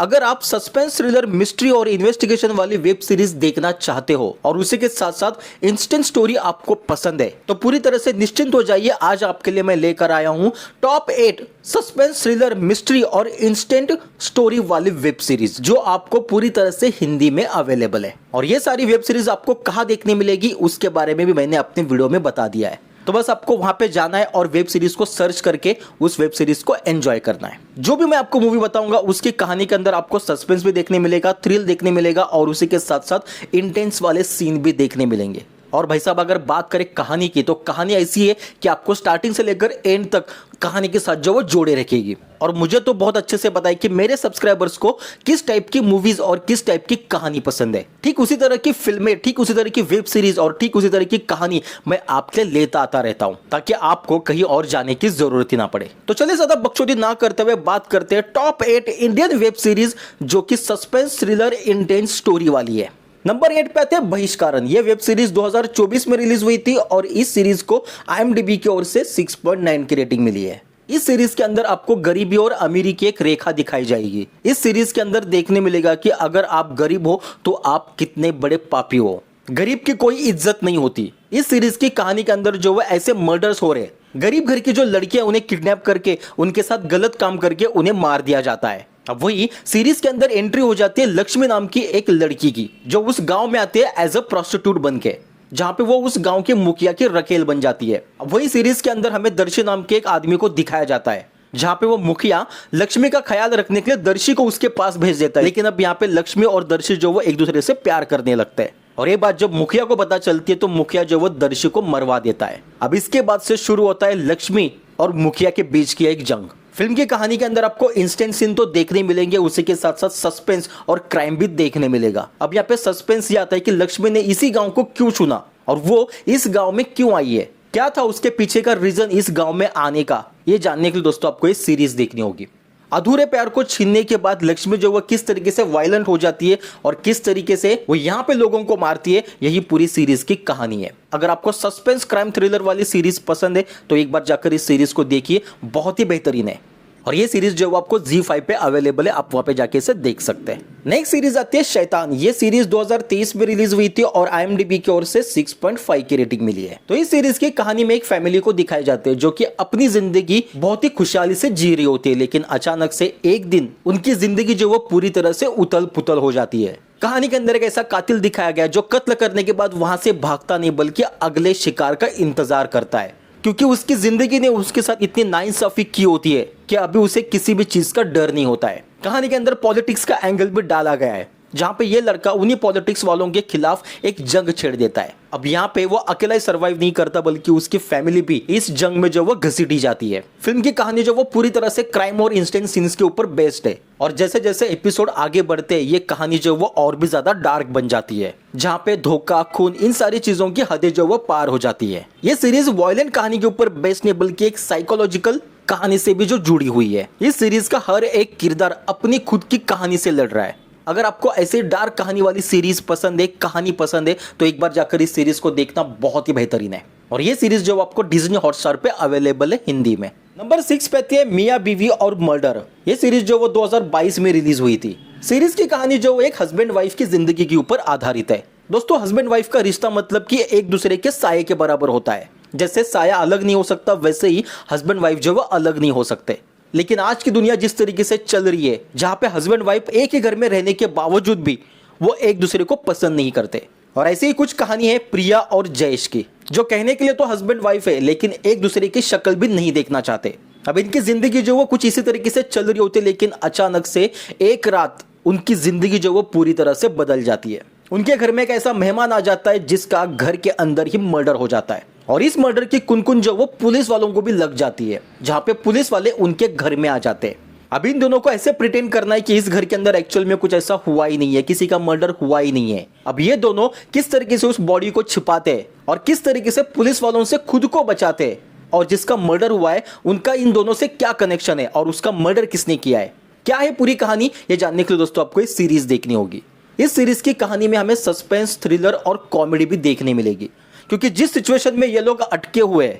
अगर आप suspense thriller mystery और इन्वेस्टिगेशन वाली वेब सीरीज देखना चाहते हो और उसी के साथ साथ इंस्टेंट स्टोरी आपको पसंद है तो पूरी तरह से निश्चिंत हो जाइए। आज आपके लिए मैं लेकर आया हूं टॉप 8 सस्पेंस थ्रिलर मिस्ट्री और इंस्टेंट स्टोरी वाली वेब सीरीज जो आपको पूरी तरह से हिंदी में अवेलेबल है। और ये सारी वेब सीरीज आपको कहां देखने मिलेगी उसके बारे में भी मैंने अपने वीडियो में बता दिया है। तो बस आपको वहां पे जाना है और वेब सीरीज को सर्च करके उस वेब सीरीज को एंजॉय करना है। जो भी मैं आपको मूवी बताऊंगा उसकी कहानी के अंदर आपको सस्पेंस भी देखने मिलेगा, थ्रिल देखने मिलेगा और उसी के साथ साथ इंटेंस वाले सीन भी देखने मिलेंगे। और भाई साहब अगर बात करें कहानी की तो कहानी ऐसी है कि आपको स्टार्टिंग से लेकर एंड तक कहानी के साथ जो वो जोड़े रखेगी। और मुझे तो बहुत अच्छे से पता है कि मेरे सब्सक्राइबर्स को किस टाइप की मूवीज और किस टाइप की कहानी पसंद है। ठीक उसी तरह की फिल्में, ठीक उसी तरह की वेब सीरीज और ठीक उसी तरह की कहानी मैं आपके लिए लेता आता रहता हूं ताकि आपको कहीं और जाने की जरूरत ही ना पड़े। तो चलिए ज्यादा बकचोदी ना करते हुए बात करते हैं टॉप 8 इंडियन वेब सीरीज जो कि सस्पेंस थ्रिलर इंटेंस स्टोरी वाली है। नंबर 8 पे आते हैं बहिष्करण। ये वेब सीरीज 2024 में रिलीज हुई थी और इस सीरीज को IMDb की ओर से 6.9 की रेटिंग मिली है। इस सीरीज के अंदर आपको गरीबी और अमीरी की एक रेखा दिखाई जाएगी। इस सीरीज के अंदर देखने मिलेगा कि अगर आप गरीब हो तो आप कितने बड़े पापी हो। गरीब की कोई इज्जत नहीं होती। इस सीरीज की कहानी के अंदर जो है ऐसे मर्डर्स हो रहे हैं, गरीब घर की जो लड़कियां उन्हें किडनैप करके उनके साथ गलत काम करके उन्हें मार दिया जाता है। अब वही सीरीज के अंदर एंट्री हो जाती है लक्ष्मी नाम की एक लड़की की जो उस गांव में आती है एज अ प्रोस्टिट्यूट बन के, जहां पे वो उस गांव के मुखिया की रखेल बन जाती है। अब वही सीरीज के अंदर हमें दर्शी नाम के एक आदमी को दिखाया जाता है जहां पे वो मुखिया लक्ष्मी का ख्याल रखने के लिए दर्शी को उसके पास भेज देता है। लेकिन अब यहाँ पे लक्ष्मी और दर्शी जो वो एक दूसरे से प्यार करने लगते हैं और ये बात जब मुखिया को पता चलती है तो मुखिया जो वो दर्शी को मरवा देता है। अब इसके बाद से शुरू होता है लक्ष्मी और मुखिया के बीच की एक जंग। फिल्म की कहानी के अंदर आपको इंस्टेंट सीन तो देखने मिलेंगे, उसी के साथ साथ सस्पेंस और क्राइम भी देखने मिलेगा। अब यहाँ पे सस्पेंस ये आता है कि लक्ष्मी ने इसी गांव को क्यों चुना और वो इस गांव में क्यों आई है, क्या था उसके पीछे का रीजन इस गांव में आने का। ये जानने के लिए दोस्तों आपको ये सीरीज देखनी होगी। अधूरे प्यार को छीनने के बाद लक्ष्मी जो वो किस तरीके से वायलेंट हो जाती है और किस तरीके से वो यहाँ पे लोगों को मारती है, यही पूरी सीरीज की कहानी है। अगर आपको सस्पेंस क्राइम थ्रिलर वाली सीरीज पसंद है तो एक बार जाकर इस सीरीज को देखिए, बहुत ही बेहतरीन है। और ये सीरीज जो आपको ZEE5 पे अवेलेबल है, आप वहां पे जाके इसे देख सकते हैं। नेक्स्ट सीरीज आती है शैतान। ये सीरीज 2023 में रिलीज हुई थी और IMDb की ओर से 6.5 की रेटिंग मिली है। तो इस सीरीज की कहानी में एक फैमिली को दिखाए जाते हैं जो कि अपनी जिंदगी बहुत ही खुशहाली से जी रही होती है, लेकिन अचानक से एक दिन उनकी जिंदगी जो वो पूरी तरह से उथल पुथल हो जाती है। कहानी के अंदर एक ऐसा कातिल दिखाया गया जो कत्ल करने के बाद वहां से भागता नहीं बल्कि अगले शिकार का इंतजार करता है, क्योंकि उसकी जिंदगी ने उसके साथ इतनी नाइंसाफी की होती है कि अभी उसे किसी भी चीज का डर नहीं होता है। कहानी के अंदर पॉलिटिक्स का एंगल भी डाला गया है जहां पे ये लड़का उन्हीं पॉलिटिक्स वालों के खिलाफ एक जंग छेड़ देता है। अब यहाँ पे वो अकेला ही सर्वाइव नहीं करता बल्कि उसकी फैमिली भी इस जंग में जो वो घसीटी जाती है। फिल्म की कहानी जो वो पूरी तरह से क्राइम और इंस्टेंट सीन्स के ऊपर बेस्ड है और जैसे जैसे एपिसोड आगे बढ़ते हैं ये कहानी जो वो और भी ज्यादा डार्क बन जाती है, जहाँ पे धोखा, खून, इन सारी चीजों की हदें जो वो पार हो जाती है। ये सीरीज वायलेंट कहानी के ऊपर बेस्ड नहीं बल्कि एक साइकोलॉजिकल कहानी से भी जो जुड़ी हुई है। इस सीरीज का हर एक किरदार अपनी खुद की कहानी से लड़ रहा है। अगर आपको ऐसे डार्क कहानी वाली सीरीज पसंद है, कहानी पसंद है तो एक बार जाकर इस सीरीज को देखना बहुत ही बेहतरीन है। और ये सीरीज जो आपको डिज्नी हॉटस्टार पे अवेलेबल है हिंदी में। नंबर 6 पे आती है मियां बीवी और मर्डर। ये सीरीज जो वो 2022 में रिलीज हुई थी। सीरीज की कहानी जो एक हस्बैंड वाइफ की जिंदगी के ऊपर आधारित है। दोस्तों हस्बैंड वाइफ का रिश्ता मतलब कि एक दूसरे के साये के बराबर होता है। जैसे साया अलग नहीं हो सकता वैसे ही हस्बैंड वाइफ जो वो अलग नहीं हो सकते। लेकिन आज की दुनिया जिस तरीके से चल रही है जहां पे हस्बैंड वाइफ एक ही घर में रहने के बावजूद भी वो एक दूसरे को पसंद नहीं करते। और ऐसी ही कुछ कहानी है प्रिया और जयेश की, जो कहने के लिए तो हस्बैंड वाइफ है लेकिन एक दूसरे की शक्ल भी नहीं देखना चाहते। अब इनकी जिंदगी जो वो कुछ इसी तरीके से चल रही होती है लेकिन अचानक से एक रात उनकी जिंदगी जो वो पूरी तरह से बदल जाती है। उनके घर में एक ऐसा मेहमान आ जाता है जिसका घर के अंदर ही मर्डर हो जाता है और इस मर्डर की कुनकुन जो वो पुलिस वालों को भी लग जाती है, जहां पे पुलिस वाले उनके घर में आ जाते हैं। अब इन दोनों को ऐसे प्रिटेंड करना है कि इस घर के अंदर एक्चुअल में कुछ ऐसा हुआ ही नहीं है, किसी का मर्डर हुआ ही नहीं है। अब ये दोनों किस तरीके से उस बॉडी को छिपाते हैं और किस तरीके से पुलिस वालों से खुद को बचाते हैं और जिसका मर्डर हुआ है उनका इन दोनों से क्या कनेक्शन है और उसका मर्डर किसने किया है, क्या है पूरी कहानी, ये जानने के लिए दोस्तों आपको इस सीरीज देखनी होगी। इस सीरीज की कहानी में हमें सस्पेंस, थ्रिलर और कॉमेडी भी देखने मिलेगी, क्योंकि जिस सिचुएशन में ये लोग अटके हुए हैं,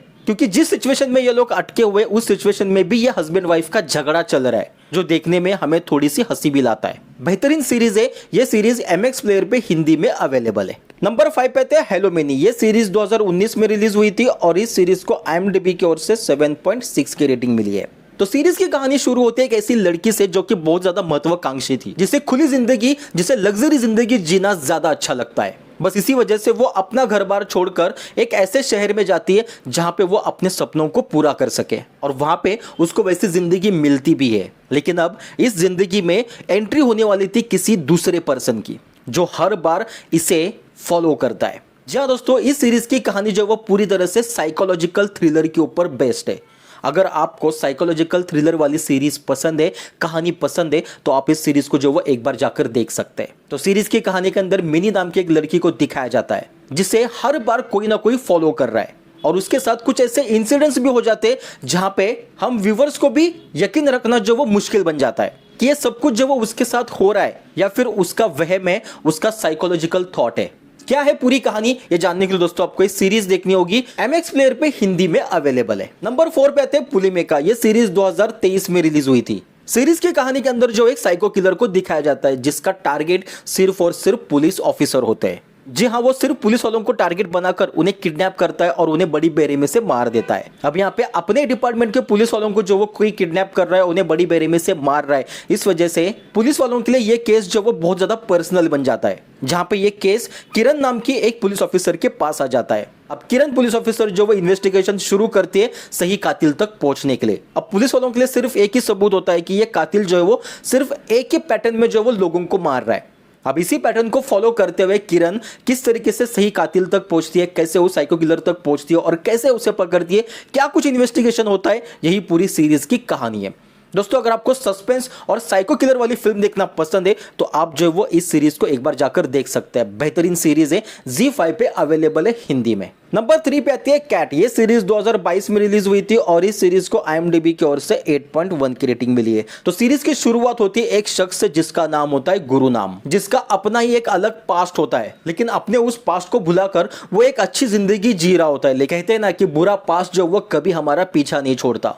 उस सिचुएशन में ये हस्बैंड वाइफ का झगड़ा चल रहा है जो देखने में हमें थोड़ी सी हंसी भी लाता है। बेहतरीन सीरीज है ये सीरीज MX प्लेयर पे हिंदी में अवेलेबल है। नंबर 5 पे आते हैं हेलो मिनी। ये सीरीज 2019 में रिलीज हुई थी और इस सीरीज को IMDb की ओर से 7.6 की रेटिंग मिली है। तो सीरीज की कहानी शुरू होती है एक ऐसी लड़की से जो कि बहुत ज्यादा महत्वाकांक्षी थी, जिसे खुली जिंदगी, जिसे लग्जरी जिंदगी जीना ज्यादा अच्छा लगता है। बस इसी वजह से वो अपना घर बार छोड़कर एक ऐसे शहर में जाती है जहां पे वो अपने सपनों को पूरा कर सके, और वहां पे उसको वैसी जिंदगी मिलती भी है। लेकिन अब इस जिंदगी में एंट्री होने वाली थी किसी दूसरे पर्सन की, जो हर बार इसे फॉलो करता है। जी हाँ दोस्तों, इस सीरीज की कहानी जो वो पूरी तरह से साइकोलॉजिकल थ्रिलर के ऊपर बेस्ड है। अगर आपको साइकोलॉजिकल थ्रिलर वाली सीरीज पसंद है, कहानी पसंद है, तो आप इस सीरीज को जो वो एक बार जाकर देख सकते हैं। तो सीरीज की कहानी के अंदर मिनी नाम की एक लड़की को दिखाया जाता है जिसे हर बार कोई ना कोई फॉलो कर रहा है, और उसके साथ कुछ ऐसे इंसिडेंट्स भी हो जाते हैं जहां पे हम व्यूवर्स को भी यकीन रखना जो वो मुश्किल बन जाता है कि ये सब कुछ जो वो उसके साथ हो रहा है या फिर उसका वहम है, उसका साइकोलॉजिकल थॉट है। क्या है पूरी कहानी, ये जानने के लिए दोस्तों आपको इस सीरीज देखनी होगी। MX प्लेयर पे हिंदी में अवेलेबल है। नंबर 4 पे आते हैं पुलिमेका। ये सीरीज 2023 में रिलीज हुई थी। सीरीज की कहानी के अंदर जो एक साइको किलर को दिखाया जाता है जिसका टारगेट सिर्फ और सिर्फ पुलिस ऑफिसर होते हैं। जी हाँ, वो सिर्फ पुलिस वालों को टारगेट बनाकर उन्हें किडनैप करता है और उन्हें बड़ी बेरहमी से मार देता है। अब यहाँ पे अपने डिपार्टमेंट के पुलिस वालों को जो वो कोई किडनैप कर रहा है, उन्हें बड़ी बेरहमी से मार रहा है। इस वजह से पुलिस वालों के लिए ये केस जो वो बहुत ज्यादा पर्सनल बन जाता है, जहाँ पे ये केस किरण नाम की एक पुलिस ऑफिसर के पास आ जाता है। अब किरण पुलिस ऑफिसर जो वो इन्वेस्टिगेशन शुरू करती है सही कातिल तक पहुंचने के लिए। अब पुलिस वालों के लिए सिर्फ एक ही सबूत होता है कि ये कातिल जो है वो सिर्फ एक ही पैटर्न में जो वो लोगों को मार रहा है। अब इसी पैटर्न को फॉलो करते हुए किरण किस तरीके से सही कातिल तक पहुंचती है, कैसे वो साइको किलर तक पहुंचती है और कैसे उसे पकड़ती है, क्या कुछ इन्वेस्टिगेशन होता है, यही पूरी सीरीज की कहानी है। दोस्तों अगर आपको सस्पेंस और साइको किलर वाली फिल्म देखना पसंद है तो आप जो है वो इस सीरीज को एक बार जाकर देख सकते हैं। बेहतरीन सीरीज है, ZEE5 पे अवेलेबल है हिंदी में। नंबर 3 पे आती है कैट। ये सीरीज 2022 में रिलीज हुई थी और इस सीरीज को IMDb की ओर से 8.1 की रेटिंग मिली है। तो सीरीज की शुरुआत होती है एक शख्स से जिसका नाम होता है गुरुनाम, जिसका अपना ही एक अलग पास्ट होता है, लेकिन अपने उस पास्ट को भुलाकर वो एक अच्छी जिंदगी जी रहा होता है। लेकिन कहते हैं ना कि बुरा पास्ट जो वो कभी हमारा पीछा नहीं छोड़ता।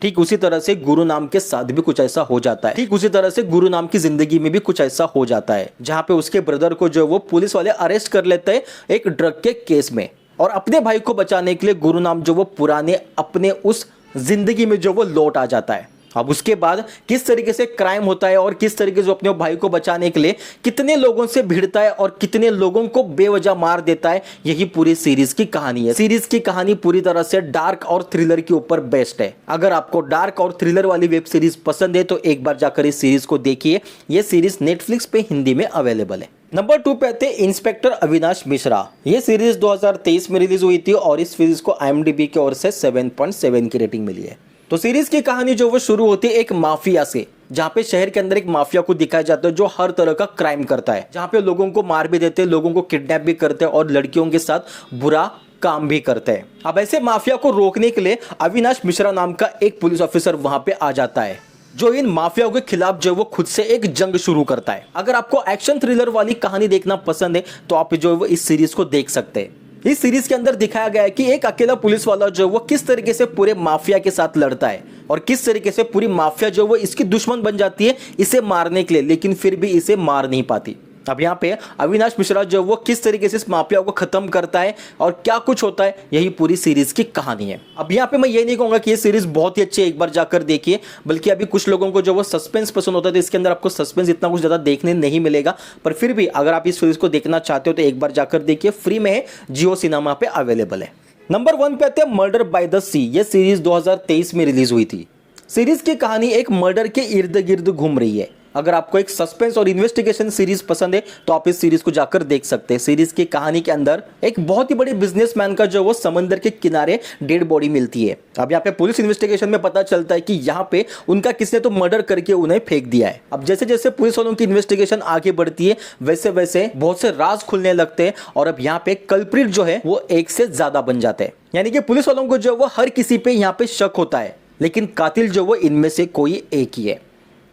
ठीक उसी तरह से गुरुनाम के साथ भी कुछ ऐसा हो जाता है। ठीक उसी तरह से गुरुनाम की जिंदगी में भी कुछ ऐसा हो जाता है, जहां पे उसके ब्रदर को जो वो पुलिस वाले अरेस्ट कर लेते हैं एक ड्रग के केस में, और अपने भाई को बचाने के लिए गुरुनाम जो वो पुराने अपने उस जिंदगी में जो वो लौट आ जाता है। अब उसके बाद किस तरीके से क्राइम होता है और किस तरीके से अपने भाई को बचाने के लिए कितने लोगों से भिड़ता है और कितने लोगों को बेवजह मार देता है, यही पूरी सीरीज की कहानी है। सीरीज की कहानी पूरी तरह से डार्क और थ्रिलर के ऊपर बेस्ड है। अगर आपको डार्क और थ्रिलर वाली वेब सीरीज पसंद है तो एक बार जाकर इस सीरीज को देखिए। ये सीरीज नेटफ्लिक्स पे हिंदी में अवेलेबल है। नंबर 2 पे आते हैं इंस्पेक्टर अविनाश मिश्रा। ये सीरीज 2023 में रिलीज हुई थी और इस सीरीज को IMDb की ओर से 7.7 की रेटिंग मिली है। तो सीरीज की कहानी जो वो शुरू होती है एक माफिया से, जहाँ पे शहर के अंदर एक माफिया को दिखाया जाता है जो हर तरह का क्राइम करता है, जहाँ पे लोगों को मार भी देते हैं, लोगों को किडनैप भी करते हैं और लड़कियों के साथ बुरा काम भी करते हैं। अब ऐसे माफिया को रोकने के लिए अविनाश मिश्रा नाम का एक पुलिस ऑफिसर वहां पे आ जाता है, जो इन माफियाओं के खिलाफ जो वो खुद से एक जंग शुरू करता है। अगर आपको एक्शन थ्रिलर वाली कहानी देखना पसंद है तो आप जो है वो इस सीरीज को देख सकते हैं। इस सीरीज के अंदर दिखाया गया है कि एक अकेला पुलिस वाला जो वो किस तरीके से पूरे माफिया के साथ लड़ता है और किस तरीके से पूरी माफिया जो वो इसकी दुश्मन बन जाती है इसे मारने के लिए, लेकिन फिर भी इसे मार नहीं पाती। अब यहाँ पे अविनाश मिश्रा जो वो किस तरीके से इस माफिया को खत्म करता है और क्या कुछ होता है, यही पूरी सीरीज की कहानी है। अब यहाँ पे मैं ये नहीं कहूंगा कि ये सीरीज बहुत ही अच्छी है, एक बार जाकर देखिए, बल्कि अभी कुछ लोगों को जो वो सस्पेंस पसंद होता है तो इसके अंदर आपको सस्पेंस इतना कुछ ज्यादा देखने नहीं मिलेगा, पर फिर भी अगर आप इस सीरीज को देखना चाहते हो तो एक बार जाकर देखिए। फ्री में है, जियो सिनेमा पे अवेलेबल है। नंबर 1 पे आते हैं मर्डर बाय द सी। ये सीरीज 2023 में रिलीज हुई थी। सीरीज की कहानी एक मर्डर के इर्द गिर्द घूम रही है। अगर आपको एक सस्पेंस और इन्वेस्टिगेशन सीरीज पसंद है तो आप इस सीरीज को जाकर देख सकते हैं। सीरीज की कहानी के अंदर एक बहुत ही बड़े बिजनेसमैन का जो वो समंदर के किनारे डेड बॉडी मिलती है। अब यहाँ पे पुलिस इन्वेस्टिगेशन में पता चलता है कि यहाँ पे उनका किसने तो मर्डर करके उन्हें फेंक दिया है। अब जैसे जैसे पुलिस वालों की इन्वेस्टिगेशन आगे बढ़ती है वैसे वैसे बहुत से राज खुलने लगते हैं और अब यहाँ पे कल्प्रिट जो है वो एक से ज्यादा बन जाते हैं। यानी कि पुलिस वालों को जो वो हर किसी पे यहाँ पे शक होता है, लेकिन कातिल जो वो इनमें से कोई एक ही है।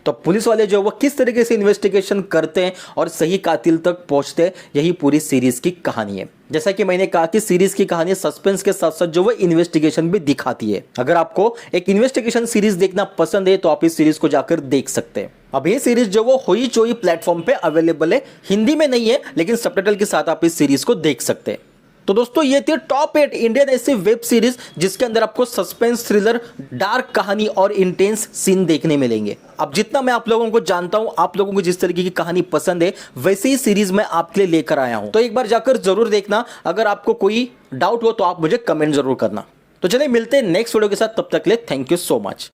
तो पुलिस वाले जो वो किस तरीके से इन्वेस्टिगेशन करते हैं और सही कातिल तक पहुंचते हैं, यही पूरी सीरीज की कहानी है। जैसा कि मैंने कहा कि सीरीज की कहानी सस्पेंस के साथ साथ जो वो इन्वेस्टिगेशन भी दिखाती है। अगर आपको एक इन्वेस्टिगेशन सीरीज देखना पसंद है तो आप इस सीरीज को जाकर देख सकते हैं। अब ये सीरीज जो वो होई चोई प्लेटफॉर्म पे अवेलेबल है, हिंदी में नहीं है लेकिन सबटाइटल के साथ आप इस सीरीज को देख सकते हैं। तो दोस्तों ये थी टॉप 8 इंडियन ऐसी वेब सीरीज जिसके अंदर आपको सस्पेंस, थ्रिलर, डार्क कहानी और इंटेंस सीन देखने मिलेंगे। अब जितना मैं आप लोगों को जानता हूं, आप लोगों को जिस तरीके की कहानी पसंद है वैसे ही सीरीज मैं आपके लिए लेकर आया हूं, तो एक बार जाकर जरूर देखना। अगर आपको कोई डाउट हो तो आप मुझे कमेंट जरूर करना। तो चलिए मिलते हैं नेक्स्ट वीडियो के साथ, तब तक के लिए थैंक यू सो मच।